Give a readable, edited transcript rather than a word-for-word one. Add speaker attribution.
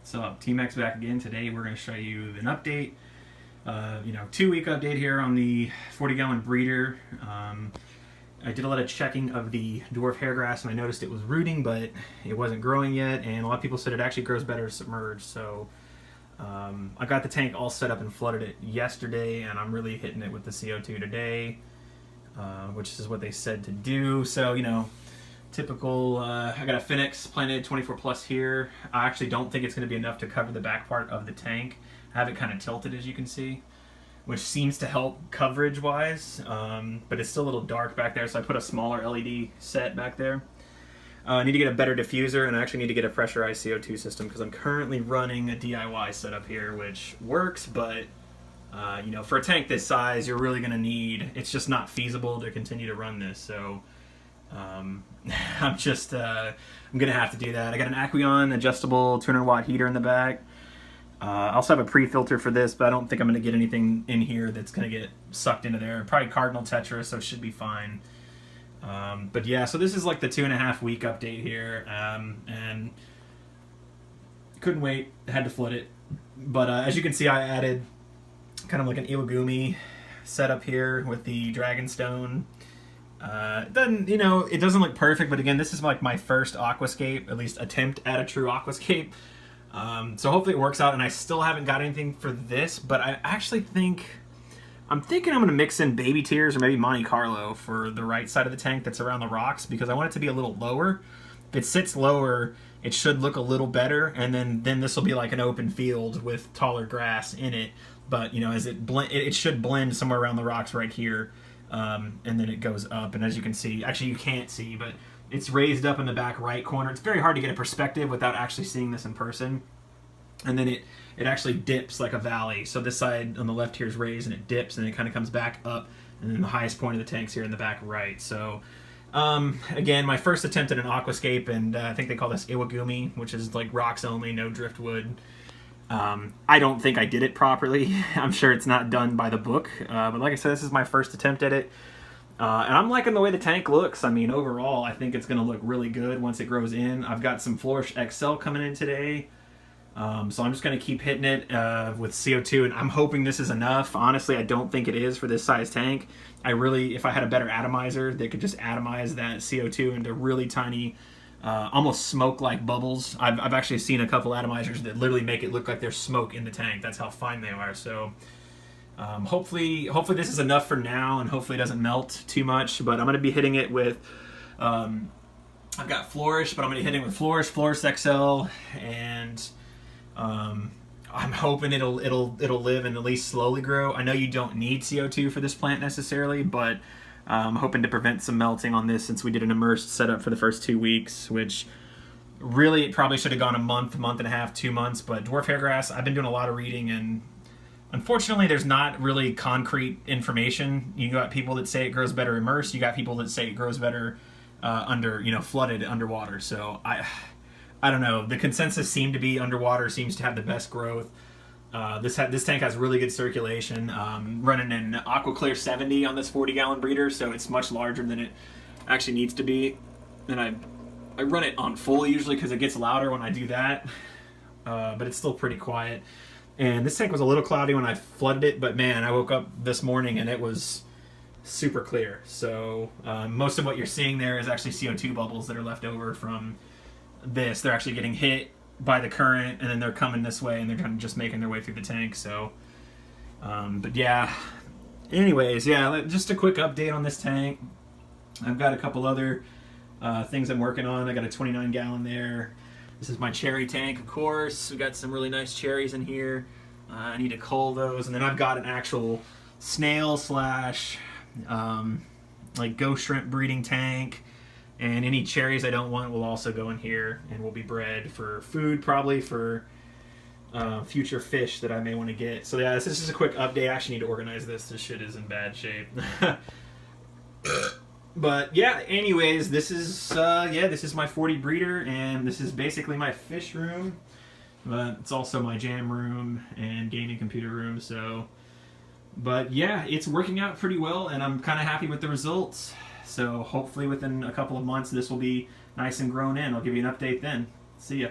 Speaker 1: So T-Max back again. Today we're going to show you an update, 2-week update here on the 40-gallon breeder. I did a lot of checking of the dwarf hairgrass and I noticed it was rooting, but it wasn't growing yet, and a lot of people said it actually grows better submerged. So I got the tank all set up and flooded it yesterday, and I'm really hitting it with the CO2 today, which is what they said to do. So, typical, I got a Phoenix planted 24 plus here. I actually don't think it's going to be enough to cover the back part of the tank. I have it kind of tilted, as you can see, which seems to help coverage wise, but it's still a little dark back there, so I put a smaller LED set back there. I need to get a better diffuser, and I actually need to get a pressurized CO2 system because I'm currently running a DIY setup here, which works, but for a tank this size, you're really going to need, it's just not feasible to continue to run this. So I'm going to have to do that. I got an aqua adjustable 200 watt heater in the back. I also have a pre-filter for this, but I don't think I'm going to get anything in here that's going to get sucked into there. Probably cardinal tetra, so it should be fine. But yeah, so this is like the 2.5 week update here, and couldn't wait, had to flood it. But as you can see, I added kind of like an iwagumi setup here with the dragonstone. It doesn't look perfect, but again, this is like my first aquascape, at least attempt at a true aquascape. So hopefully it works out, and I still haven't got anything for this, but I actually I'm thinking I'm going to mix in baby tears or maybe Monte Carlo for the right side of the tank that's around the rocks, because I want it to be a little lower. If it sits lower, it should look a little better, and then this will be like an open field with taller grass in it. But as it should blend somewhere around the rocks right here, and then it goes up. And as you can see, actually you can't see, but it's raised up in the back right corner. It's very hard to get a perspective without actually seeing this in person. And then it actually dips like a valley. So this side on the left here is raised, and it dips, and it kind of comes back up, and then the highest point of the tank's here in the back right. So again, my first attempt at an aquascape, and I think they call this iwagumi, which is like rocks only, no driftwood. I don't think I did it properly. I'm sure it's not done by the book, but like I said, this is my first attempt at it. And I'm liking the way the tank looks. I mean, overall, I think it's going to look really good once it grows in. I've got some Flourish Excel coming in today. So I'm just going to keep hitting it with CO2, and I'm hoping this is enough. Honestly, I don't think it is for this size tank. If I had a better atomizer that could just atomize that CO2 into really tiny, almost smoke-like bubbles. I've actually seen a couple atomizers that literally make it look like there's smoke in the tank. That's how fine they are. So hopefully this is enough for now, and hopefully it doesn't melt too much. But I'm going to be hitting it with, I've got Flourish, but I'm going to be hitting it with Flourish Excel, and I'm hoping it'll live and at least slowly grow. I know you don't need CO2 for this plant necessarily, but I'm hoping to prevent some melting on this, since we did an immersed setup for the first 2 weeks, which really it probably should have gone a month and a half, 2 months. But dwarf hairgrass, I've been doing a lot of reading, and unfortunately there's not really concrete information. You got people that say it grows better immersed. You got people that say it grows better flooded underwater. So I don't know. The consensus seemed to be underwater seems to have the best growth. This tank has really good circulation. Running an aqua clear 70 on this 40-gallon breeder, so it's much larger than it actually needs to be. And I run it on full usually because it gets louder when I do that, but it's still pretty quiet. And this tank was a little cloudy when I flooded it, but man, I woke up this morning and it was super clear. So most of what you're seeing there is actually CO2 bubbles that are left over from this. They're actually getting hit by the current, and then they're coming this way, and they're kind of just making their way through the tank. So but yeah, anyways, yeah, just a quick update on this tank. I've got a couple other things I'm working on. I got a 29-gallon there. This is my cherry tank, of course. We got some really nice cherries in here. I need to cull those, and then I've got an actual snail slash like ghost shrimp breeding tank. And any cherries I don't want will also go in here and will be bred for food, probably for future fish that I may want to get. So yeah, this is just a quick update. I actually need to organize this. This shit is in bad shape. But yeah, anyways, this is my 40 breeder, and this is basically my fish room. But it's also my jam room and gaming computer room. So, but yeah, it's working out pretty well, and I'm kind of happy with the results. So hopefully within a couple of months this will be nice and grown in. I'll give you an update then. See ya.